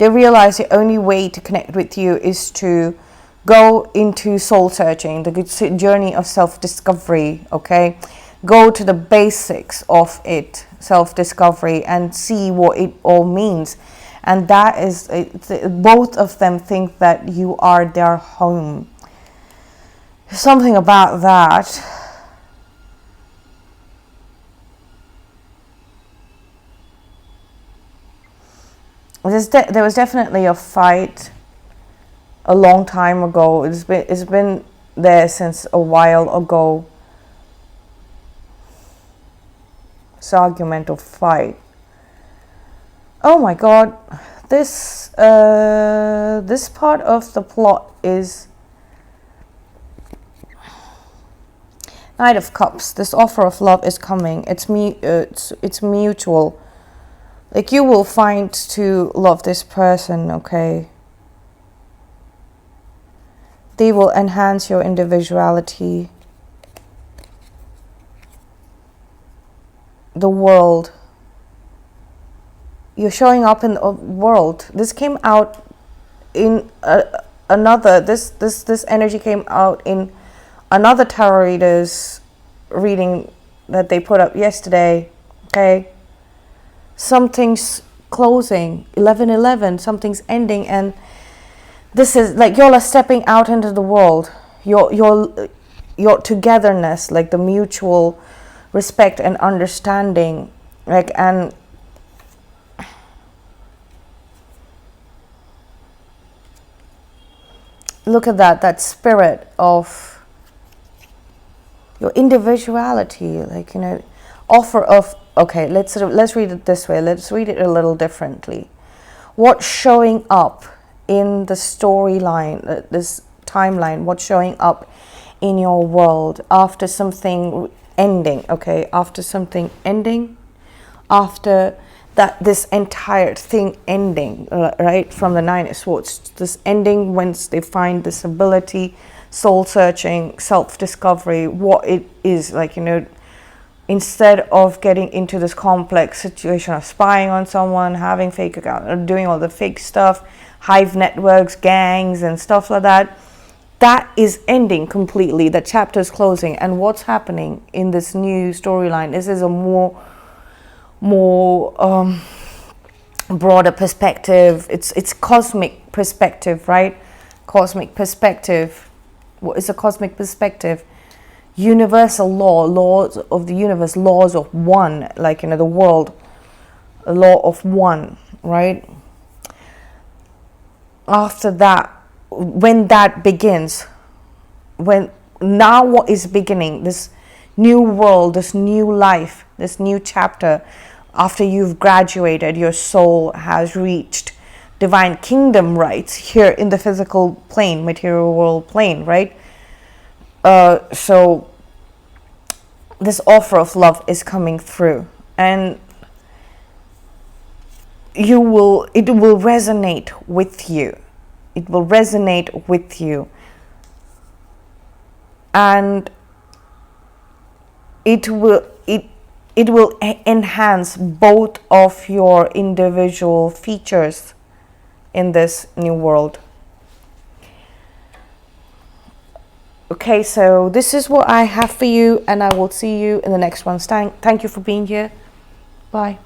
realize the only way to connect with you is to go into soul searching, the journey of self-discovery, okay? Go to the basics of it, self-discovery, and see what it all means. And that is, both of them think that you are their home. Something about that. There was definitely a fight a long time ago. It's been there since a while ago. This argument or fight. Oh my god, this this part of the plot is Knight of Cups. This offer of love is coming. It's mutual. Like, you will find to love this person, okay? They will enhance your individuality. The world. You're showing up in the world. This came out in another. This energy came out in another tarot reader's reading that they put up yesterday. Okay. Something's closing. 11/11. Something's ending, and this is like y'all are stepping out into the world. Your togetherness, like the mutual respect and understanding, like, and look at that spirit of your individuality, like, you know, offer of, okay, let's read it this way. Let's read it a little differently. What's showing up in the storyline, this timeline, what's showing up in your world after something ending, okay, after something ending, after that, this entire thing ending, right, from the Nine of Swords, this ending, once they find this ability, soul searching, self-discovery, what it is, like, you know, instead of getting into this complex situation of spying on someone, having fake account, or doing all the fake stuff, Hive networks, gangs, and stuff like that, that is ending completely. The chapter is closing, and what's happening in this new storyline, this is a more broader perspective. It's cosmic perspective, right? Cosmic perspective. What is a cosmic perspective? Universal laws of the universe, laws of one, like, you know, the world, a law of one, right? After that, when that begins, when now what is beginning, this new world, this new life, this new chapter, after you've graduated, your soul has reached divine kingdom rights here in the physical plane, material world plane, right? So this offer of love is coming through, and it will resonate with you. It will resonate with you, and it will enhance both of your individual features in this new world. Okay, so this is what I have for you, and I will see you in the next one. Thank you for being here. Bye.